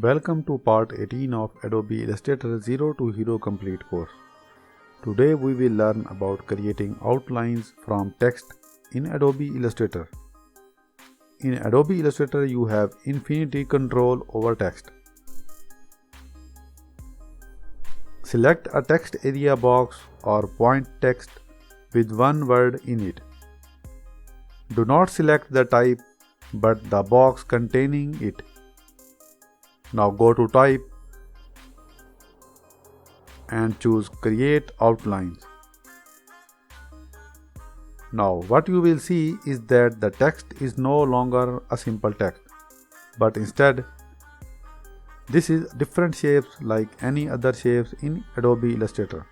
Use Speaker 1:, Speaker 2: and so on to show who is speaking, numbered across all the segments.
Speaker 1: Welcome to part 18 of Adobe Illustrator 0 to Hero Complete course. Today we will learn about creating outlines from text in Adobe Illustrator. In Adobe Illustrator you have infinity control over text. Select a text area box or point text with one word in it. Do not select the type but the box containing it. Now go to Type and choose Create Outlines. Now what you will see is that the text is no longer a simple text, but instead this is different shapes like any other shapes in Adobe Illustrator.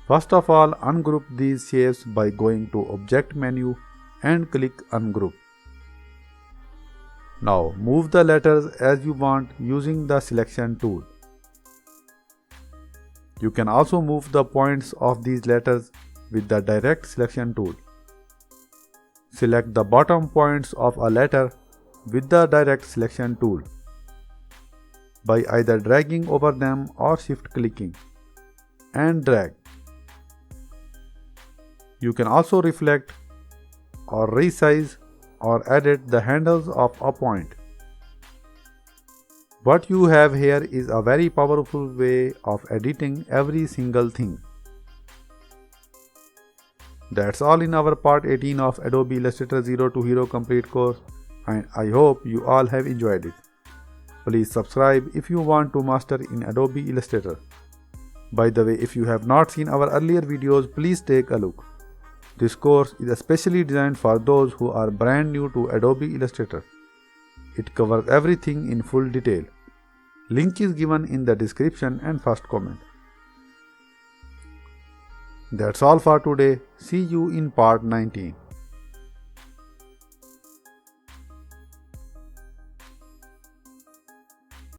Speaker 1: First of all, ungroup these shapes by going to Object menu and click Ungroup. Now move the letters as you want using the selection tool. You can also move the points of these letters with the direct selection tool. Select the bottom points of a letter with the direct selection tool by either dragging over them or shift clicking and drag. You can also reflect or resize or edit the handles of a point. What you have here is a very powerful way of editing every single thing. That's all in our part 18 of Adobe Illustrator 0 to Hero Complete course, and I hope you all have enjoyed it. Please subscribe if you want to master in Adobe Illustrator. By the way, if you have not seen our earlier videos, please take a look. This course is especially designed for those who are brand new to Adobe Illustrator. It covers everything in full detail. Link is given in the description and first comment. That's all for today. See you in part 19.